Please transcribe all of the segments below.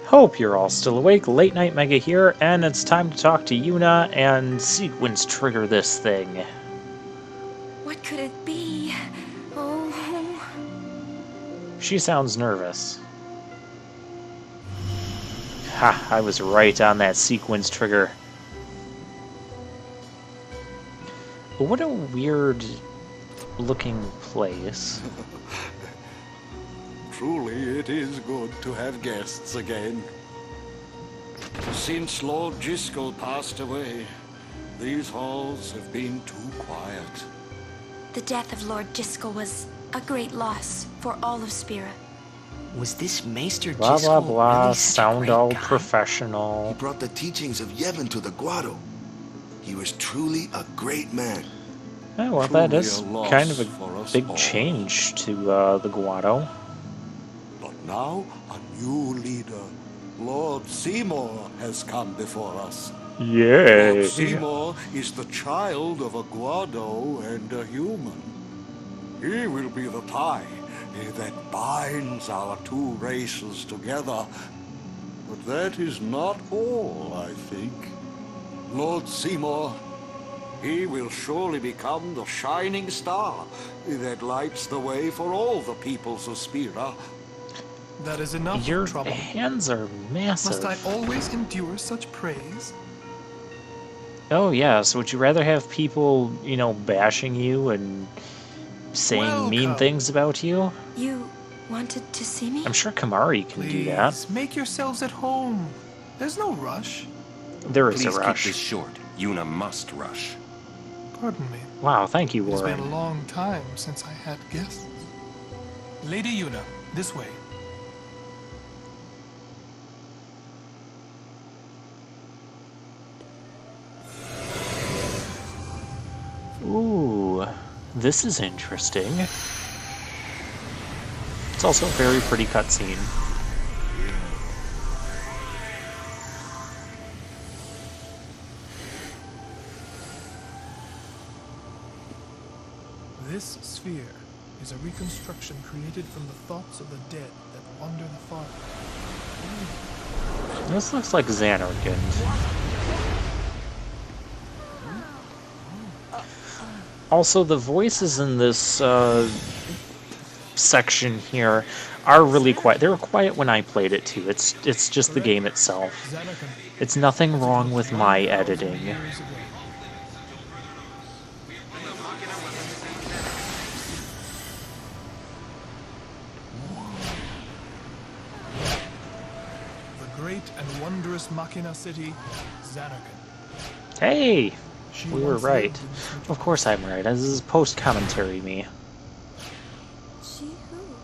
Hope you're all still awake. Late Night Mega here, and it's time to talk to Yuna and sequence trigger this thing. What could it be? Oh. She sounds nervous. Ha, I was right on that sequence trigger. What a weird looking place. Truly, it is good to have guests again. Since Lord Jiskel passed away, these halls have been too quiet. The death of Lord Jiskel was a great loss for all of Spira. Was this Maester Blah Jiskel blah blah, really such a sound great all guy? He professional. brought the teachings of Yevon to the grotto. He was truly a great man. Oh, well, that Truly is a loss kind of for a us big all. change to the Guado. But now, a new leader, Lord Seymour, has come before us. Yay! Lord Seymour is the child of a Guado and a human. He will be the tie that binds our two races together. But that is not all, I think. Lord Seymour, he will surely become the shining star that lights the way for all the peoples of Spira. That is enough Your trouble. hands are massive. Must I always endure such praise? Oh, yes. Would you rather have people, bashing you and saying mean Welcome. things about you? You wanted to see me? I'm sure Kamari can do that. Please, make yourselves at home. There's no rush. There is Please a keep rush. this short. Yuna must rush. Pardon me. Wow, thank you, It has been a Warren. long time since I had guests. Lady Yuna, this way. Ooh, this is interesting. It's also a very pretty cutscene. This sphere is a reconstruction created from the thoughts of the dead that wander the far. This looks like Xanarkand. Also, the voices in this section here are really quiet. They were quiet when I played it too. It's just the game itself. Xanarkand, It's nothing wrong with my 1,000 editing. years ago. The great and wondrous Machina city, Xanarkand. Hey, She we were once right. lived in this Of metropolis. course I'm right. This is post-commentary me. She who?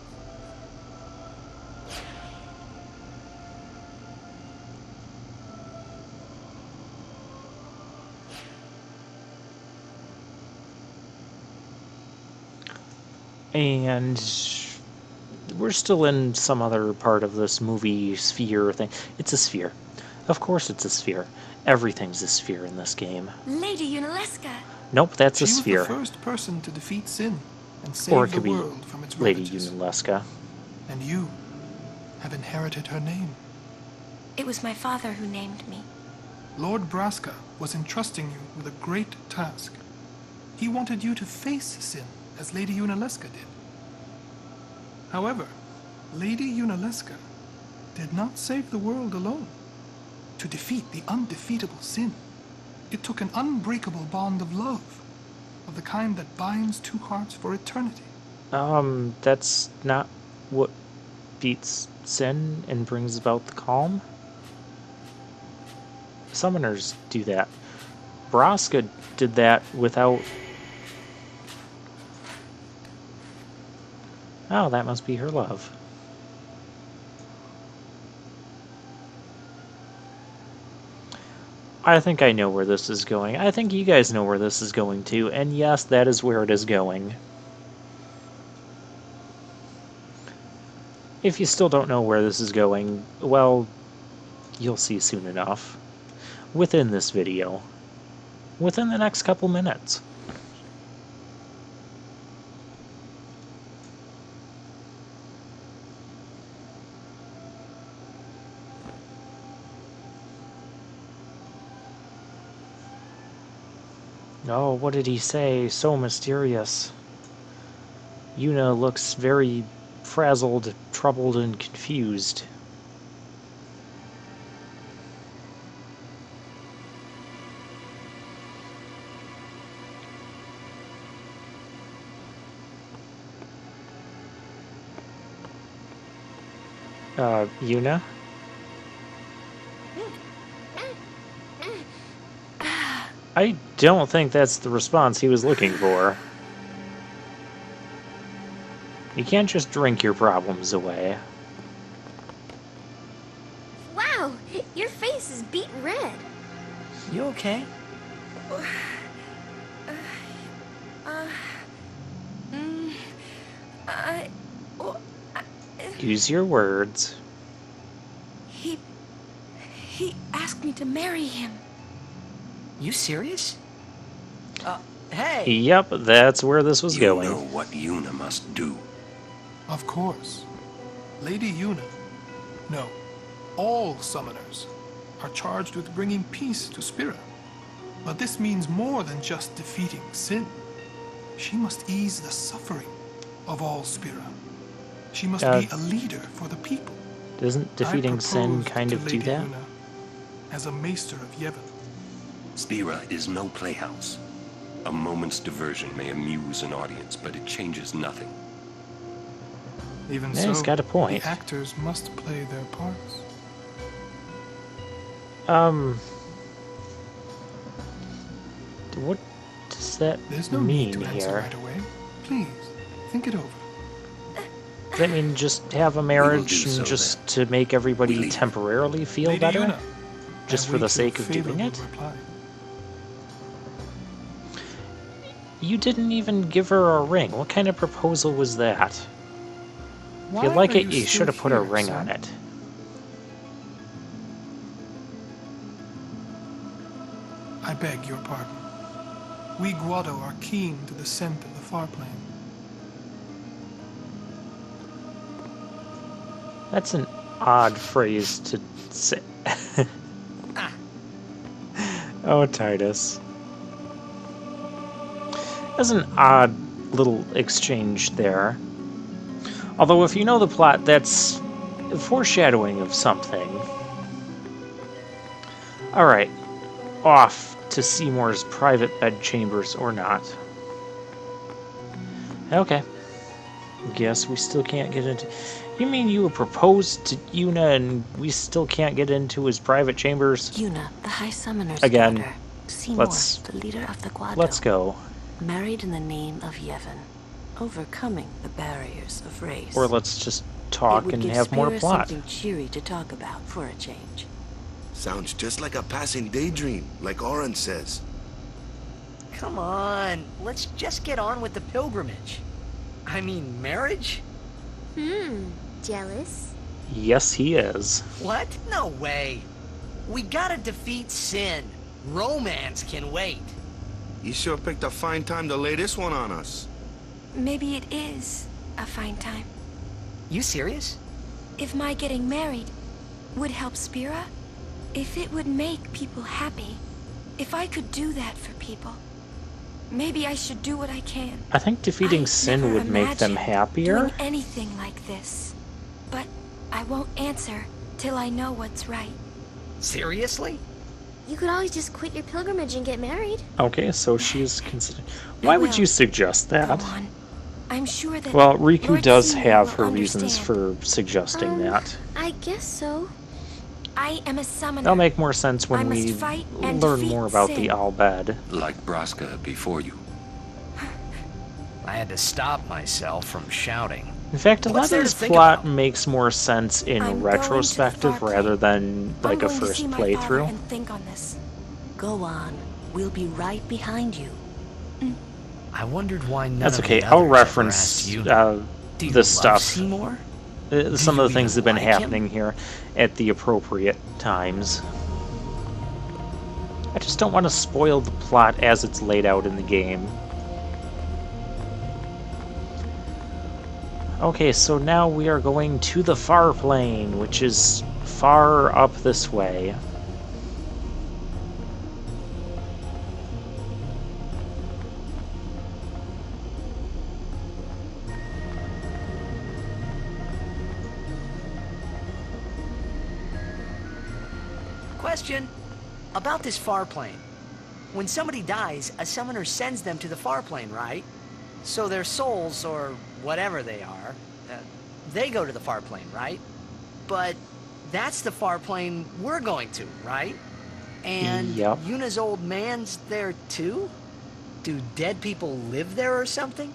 And we're still in some other part of this movie sphere thing. It's a sphere. Of course it's a sphere. Everything's a sphere in this game. Lady Yunalesca. Nope, that's She a was the sphere. first person to defeat sin and Or save it the could be world from its Lady ravages. Yunalesca. And you have inherited her name. It was my father who named me. Lord Braska was entrusting you with a great task. He wanted you to face sin, as Lady Yunalesca did. However, Lady Yunalesca did not save the world alone. To defeat the undefeatable sin, it took an unbreakable bond of love, of the kind that binds two hearts for eternity. That's not what beats sin and brings about the calm. Summoners do that. Braska did that without... Oh, that must be her love. I think I know where this is going. I think you guys know where this is going too, and yes, that is where it is going. If you still don't know where this is going, well, you'll see soon enough. Within this video. Within the next couple minutes. Oh, what did he say? So mysterious. Yuna looks very frazzled, troubled, and confused. Yuna? I don't think that's the response he was looking for. You can't just drink your problems away. Wow, your face is beet red. You okay? Use your words. He asked me to marry him. You serious? Hey! Yep, that's where this was You going. know what Yuna must do. Of course. Lady Yuna. No, all summoners are charged with bringing peace to Spira. But this means more than just defeating sin. She must ease the suffering of all Spira. She must be a leader for the people. Doesn't defeating sin kind of do that? Yuna, as a maester of Yevon. Spira is no playhouse. A moment's diversion may amuse an audience, but it changes nothing. Even Yeah, so, he's got a point. the actors must play their parts. What does that There's no mean need to answer here? right away. Please, think it over. Does that mean just have a marriage and just to make everybody temporarily feel Lady better? Yuna, Just I for the wait sake your of doing favorable it? reply. You didn't even give her a ring. What kind of proposal was that? If you Why like are it, you still should have put a here, ring son? on it. I beg your pardon. We Guado are keen to the scent of the far plane. That's an odd phrase to say. Oh, Tidus. That's an odd little exchange there. Although, if you know the plot, that's foreshadowing of something. Alright. Off to Seymour's private bedchambers or not. Okay. Guess we still can't get into... You mean you proposed to Yuna and we still can't get into his private chambers? Yuna, the High Summoner's Again, daughter. Seymour, let's- the leader of the Guado. Let's go. Married in the name of Yevon, overcoming the barriers of race. Or let's just It talk would and give have more Spira plot. something cheery to talk about for a change. Sounds just like a passing daydream, like Oren says. Come on, let's just get on with the pilgrimage. I mean, marriage? Jealous? Yes, he is. What? No way. We gotta defeat sin. Romance can wait. You sure picked a fine time to lay this one on us. Maybe it is a fine time. You serious? If my getting married would help Spira, if it would make people happy, if I could do that for people, maybe I should do what I can. I think defeating I sin never would make them imagined happier. doing anything like this. But I won't answer till I know what's right. Seriously? You could always just quit your pilgrimage and get married. Okay, so she's considering... Why would will. you suggest Go that? on. I'm sure that Well, Riku Lord does Seymour have will her reasons understand. for suggesting that. I guess so. I am a summoner. That'll make more sense I when must we fight and learn defeat more about the sin. Albed. Like Braska before you. I had to stop myself from shouting. In fact, a lot What's of there to this think plot about? makes more sense in I'm going to the retrospective far rather plane. than like I'm a going to first see my father playthrough. and think on this. Go on. We'll be right behind you. I wondered why none That's of okay. the I'll others ever reference asked you. Do you this love stuff. Seymour? Some you of the things that even have been like him? happening here at the appropriate times. I just don't want to spoil the plot as it's laid out in the game. Okay, so now we are going to the far plane, which is far up this way. question. About this far plane. When somebody dies, a summoner sends them to the far plane, right? So their souls, or whatever they are, they go to the far plane, right? But that's the far plane we're going to, right? And Yep. Yuna's old man's there too? Do dead people live there or something?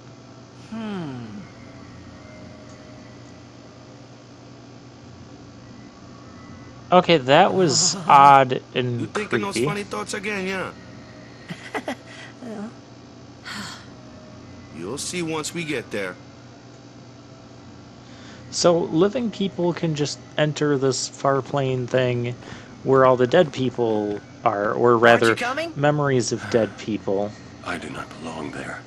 Okay, that was odd and You thinking those creepy. funny thoughts again, yeah? You'll see once we get there. So living people can just enter this far plane thing where all the dead people are, or rather, you coming? memories of dead people. I do not belong there.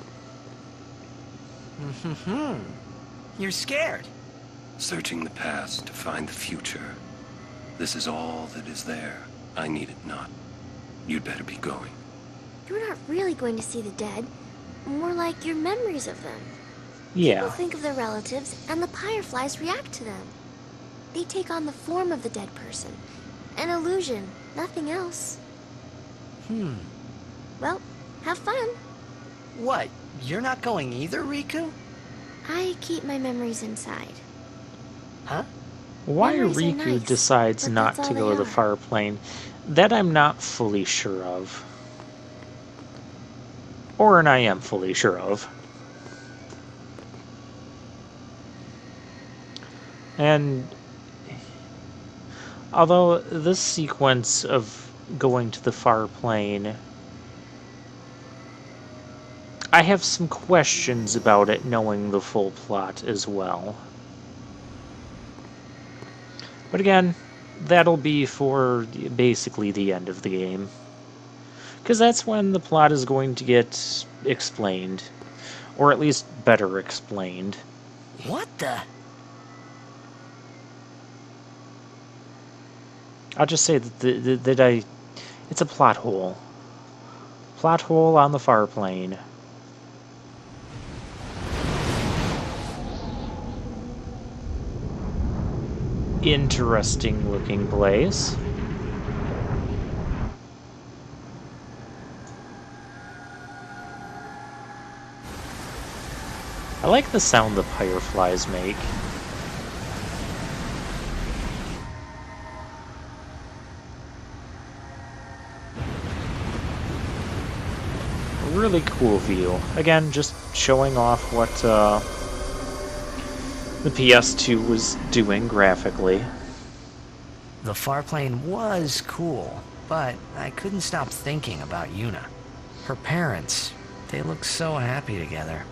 You're scared. Searching the past to find the future. This is all that is there. I need it not. You'd better be going. You're not really going to see the dead. More like your memories of them. Yeah. People think of their relatives, and the fireflies react to them. They take on the form of the dead person. An illusion, nothing else. Well, have fun. What? You're not going either, Riku? I keep my memories inside. Huh? Why Memories are Riku nice, decides but not that's to all go they to the are. far plane, that I'm not fully sure of. Or I am fully sure of. And although this sequence of going to the far plane, I have some questions about it knowing the full plot as well. But again, that'll be for basically the end of the game. Because that's when the plot is going to get explained. Or at least better explained. What the? I'll just say that it's a plot hole. Plot hole on the far plane. Interesting looking place. I like the sound the fireflies make. Really cool view. Again, just showing off what the PS2 was doing graphically. The far plane was cool, but I couldn't stop thinking about Yuna. Her parents, they look so happy together.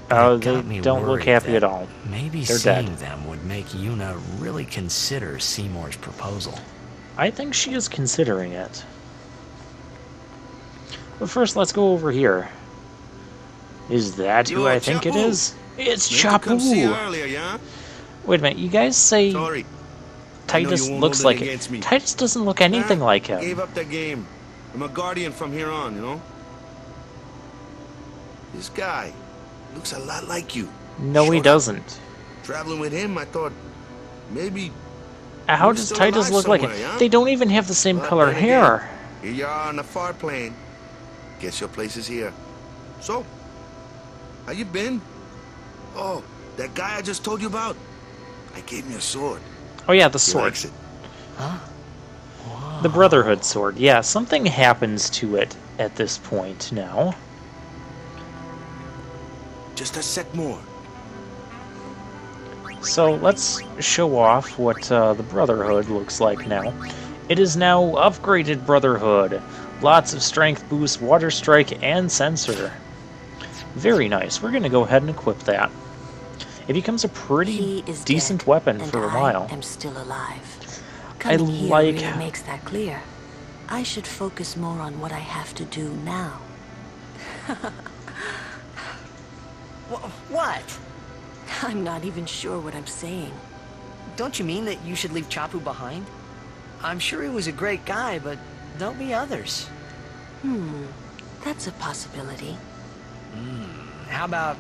Oh, It got they me don't look worried happy that at all. Maybe They're seeing dead. them would make Yuna really consider Seymour's proposal. I think she is considering it. But first, let's go over here. Is that who Yo, I think it Chapu. is? It's Meant to come see you Chapu! earlier, yeah? Wait a minute, you guys say Sorry. I know Tidus you won't looks hold it like it. against me. Tidus doesn't look anything Huh? like him. Gave up the game. I'm a guardian from here on, you know? This guy looks a lot like you. No, he Short. doesn't. Traveling with him, I thought maybe How You're does still Tidus alive look like somewhere, him? yeah? They don't even have the same But color then hair. again, here you are on the far plane. Guess your place is here. So, how you been? Oh, that guy I just told you about? I gave him a sword. Oh yeah, the He sword. likes it. Huh? The Brotherhood sword. Yeah, something happens to it at this point now. Just a sec more. So let's show off what the Brotherhood looks like now. It is now upgraded Brotherhood. Lots of strength boost, water strike, and sensor. Very nice. We're going to go ahead and equip that. It becomes a pretty He is decent dead, weapon and for a I while. am still alive. I Coming here like- really makes that clear. I should focus more on what I have to do now. What? I'm not even sure what I'm saying. Don't you mean that you should leave Chapu behind? I'm sure he was a great guy, but there'll be others. That's a possibility. How about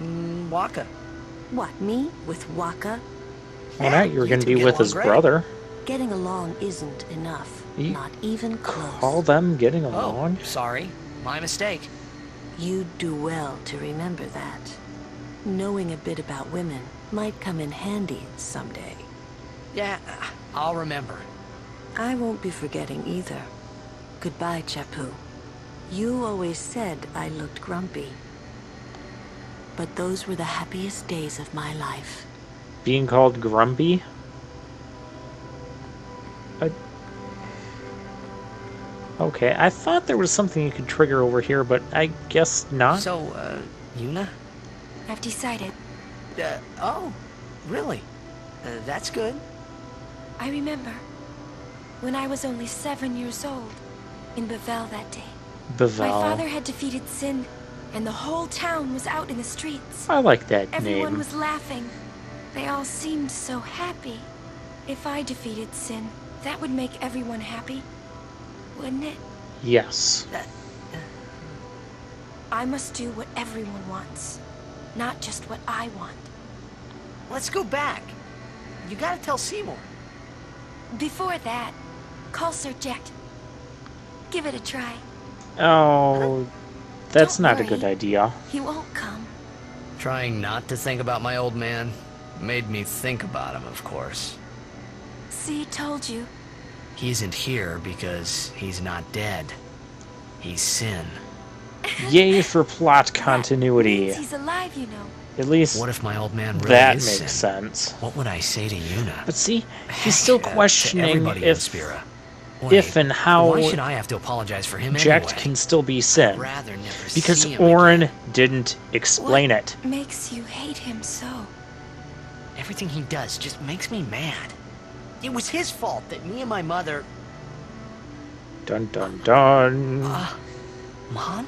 Waka? What, me? With Waka? Well, now you're you going to two be get with along his great. brother. Getting along isn't enough. You Not even close. Call them getting Oh, along? sorry. My mistake. You'd do well to remember that. Knowing a bit about women might come in handy someday. Yeah, I'll remember. I won't be forgetting either. Goodbye, Chapu. You always said I looked grumpy. But those were the happiest days of my life. Being called grumpy? Okay, I thought there was something you could trigger over here, but I guess not. So, Yuna? I've decided. Oh, really? That's good. I remember when I was only 7 years old in Bavel that day. My father had defeated Sin, and the whole town was out in the streets. I like that Everyone name. was laughing. They all seemed so happy. If I defeated Sin, that would make everyone happy, wouldn't it? Yes. I must do what everyone wants, not just what I want. Let's go back. You gotta tell Seymour. Before that, call Sir Jet. Give it a try. Oh, that's Don't not a worry. good idea. He won't come. Trying not to think about my old man made me think about him, of course. See, told you. He isn't here because he's not dead. He's Sin. Yay for plot That continuity. means he's alive, you know. At least What if my old man really that is makes Sin? sense. What would I say to Yuna? But see, he's still To questioning everybody in if Spira. if and how Why should I have to apologize for him Jack anyway? can still be I'd Sin. rather never Because see him Orin again. didn't explain What it. makes you hate him so? Everything he does just makes me mad. It was his fault that me and my mother... Dun dun dun. Mom?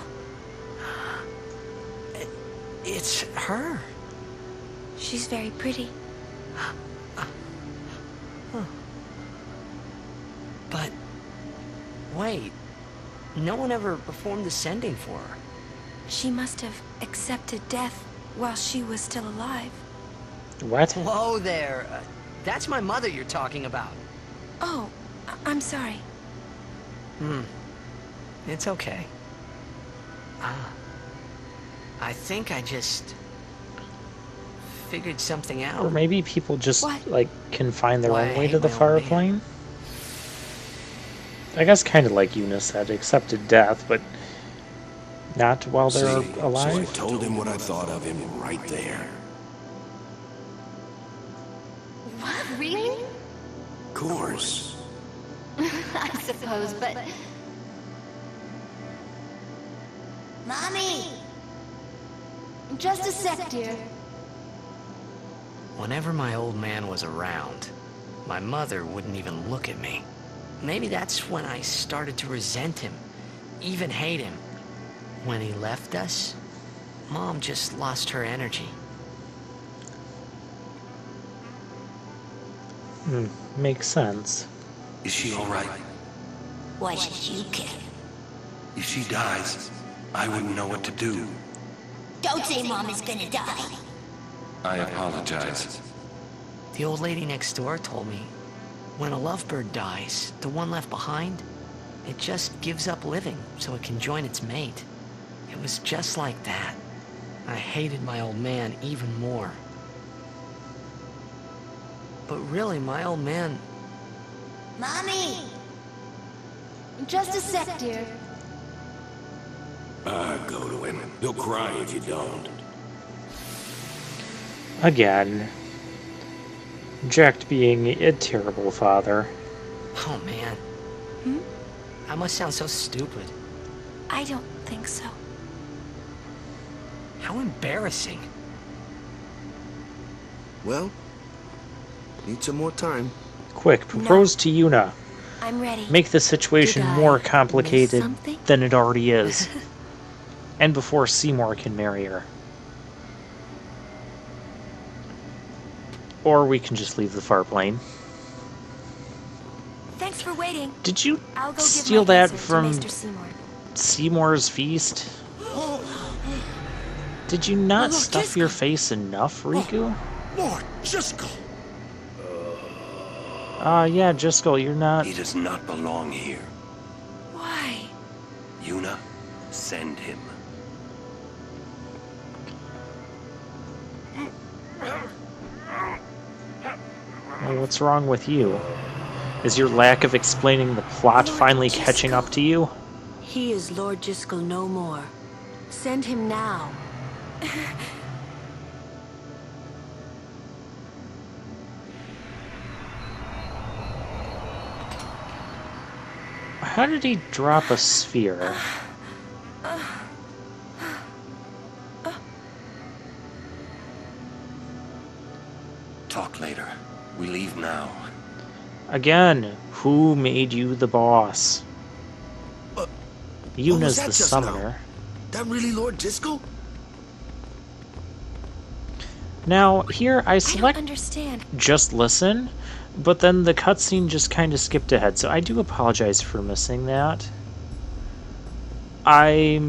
It's her. She's very pretty. But... wait. No one ever performed the sending for her. She must have accepted death while she was still alive. What? Whoa there. That's my mother you're talking about. Oh, I'm sorry. It's okay. I think I just... figured something out. Or maybe people just, What? like, can find their Why I own way hate to the my old fire man. plane? I guess kind of like Yuna said, accepted death, but not while they're See, alive. So I told him what I thought of him right there. What, really? Of course. I suppose, but... Mommy! Just a sec, dear. Whenever my old man was around, my mother wouldn't even look at me. Maybe that's when I started to resent him, even hate him. When he left us, Mom just lost her energy. Makes sense. Is she all right? Why should you care? If she dies, I wouldn't know what to do. Don't say Mom is gonna die. I apologize. The old lady next door told me, when a lovebird dies, the one left behind, it just gives up living so it can join its mate. It was just like that. I hated my old man even more. But really, my old man... Mommy! Just a sec, dear. Go to him. He'll cry if you don't. Again. Jack being a terrible father. Oh, man. I must sound so stupid. I don't think so. How embarrassing. Well, need some more time. Quick, propose to Yuna. I'm ready. Make the situation Did I more miss complicated something? than it already is. And before Seymour can marry her. Or we can just leave the far plane. Thanks for waiting. Did you I'll go steal give my that answer from to Maester Seymour. Seymour's feast? Did you not stuff your face enough, Riku? Lord Jiskel! Yeah, Driscoll, you're not... He does not belong here. Why? Yuna, send him. Well, what's wrong with you? Is your lack of explaining the plot Lord finally Driscoll. catching up to you? He is Lord Driscoll no more. Send him now. How did he drop a sphere? Talk later. We leave now. Again, who made you the boss? What Yuna's was that the just summoner. That really Lord Driscoll? Now, here I I don't select understand. just listen, but then the cutscene just kind of skipped ahead, so I do apologize for missing that. I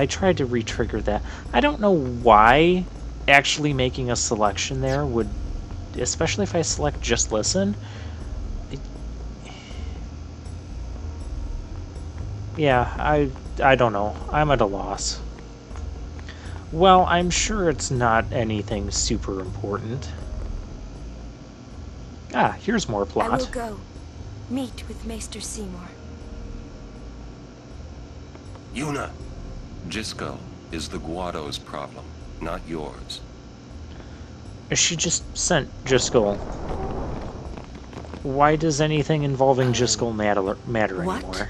tried to re-trigger that. I don't know why actually making a selection there would, especially if I select just listen. Yeah, I don't know. I'm at a loss. Well, I'm sure it's not anything super important. Ah, here's more I will plot. go. Meet with Maester Seymour. Yuna, Driscoll is the Guado's problem, not yours. She just sent Driscoll. Why does anything involving Driscoll matter what? anymore?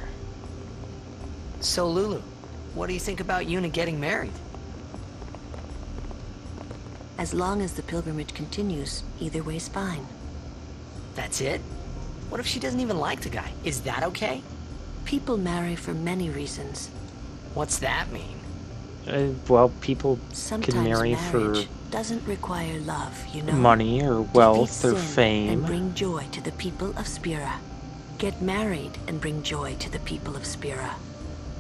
So, Lulu, what do you think about Yuna getting married? As long as the pilgrimage continues, either way's fine. That's it? What if she doesn't even like the guy? Is that okay? People marry for many reasons. What's that mean? Well, people Sometimes can marry marriage for doesn't require love, you know. money or Defeat wealth or sin fame. and bring joy to the people of Spira. Get married and bring joy to the people of Spira.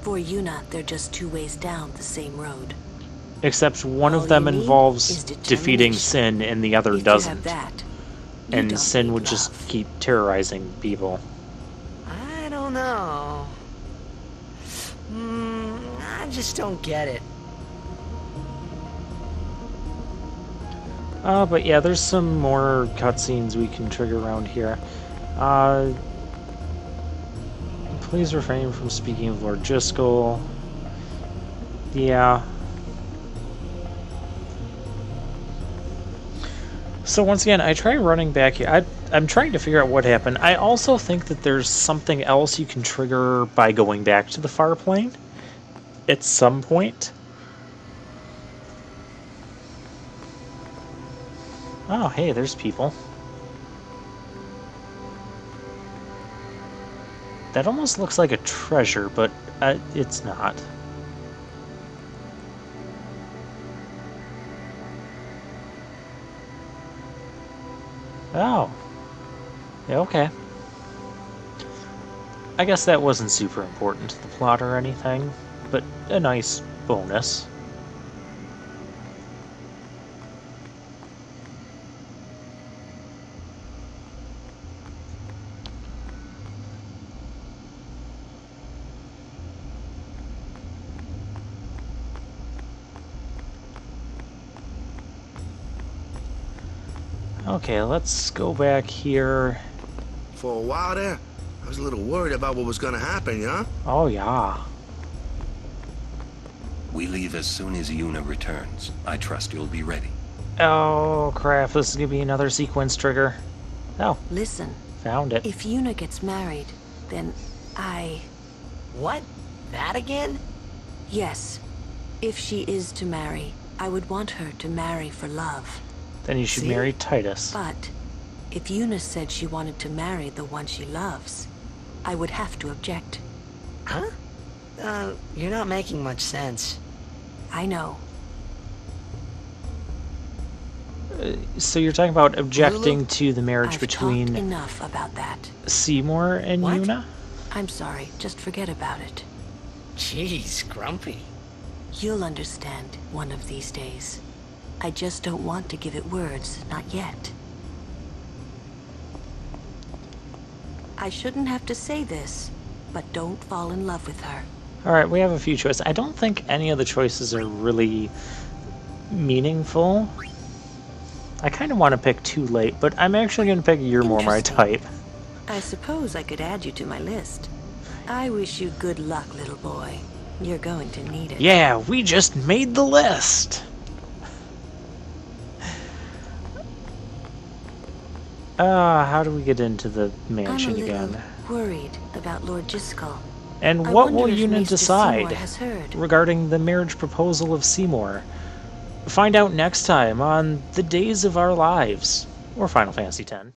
For Yuna, they're just two ways down the same road. Except one All of them you need involves is defeating determination. sin and the other If you doesn't. have that, you And don't sin need would just love. keep terrorizing people. I don't know. I just don't get it. But yeah, there's some more cutscenes we can trigger around here. Please refrain from speaking of Lord Driscoll. Yeah. So once again, I try running back here. I'm trying to figure out what happened. I also think that there's something else you can trigger by going back to the far plane at some point. Oh, hey, there's people. That almost looks like a treasure, but it's not. Oh. Yeah, okay. I guess that wasn't super important to the plot or anything, but a nice bonus. Okay, let's go back here. For a while there, I was a little worried about what was gonna happen, yeah? Oh, yeah. We leave as soon as Yuna returns. I trust you'll be ready. Oh, crap, this is gonna be another sequence trigger. Oh, Listen, found it. if Yuna gets married, then What? That again? Yes. If she is to marry, I would want her to marry for love. Then you should See? marry Tidus. But if Yuna said she wanted to marry the one she loves, I would have to object. Huh? You're not making much sense. I know. So you're talking about objecting Lulu? to the marriage I've between talked enough about that. Seymour and What? Yuna? I'm sorry, just forget about it. Jeez, Grumpy. You'll understand one of these days. I just don't want to give it words, not yet. I shouldn't have to say this, but don't fall in love with her. Alright, we have a few choices. I don't think any of the choices are really meaningful. I kind of want to pick Too Late, but I'm actually going to pick You're More My Interesting. Type. I suppose I could add you to my list. I wish you good luck, little boy. You're going to need it. Yeah, we just made the list! How do we get into the mansion I'm a little again? worried about Lord Jiscal. And I what wonder will if Yuna Maester decide Seymour has heard. regarding the marriage proposal of Seymour? Find out next time on The Days of Our Lives, or Final Fantasy X.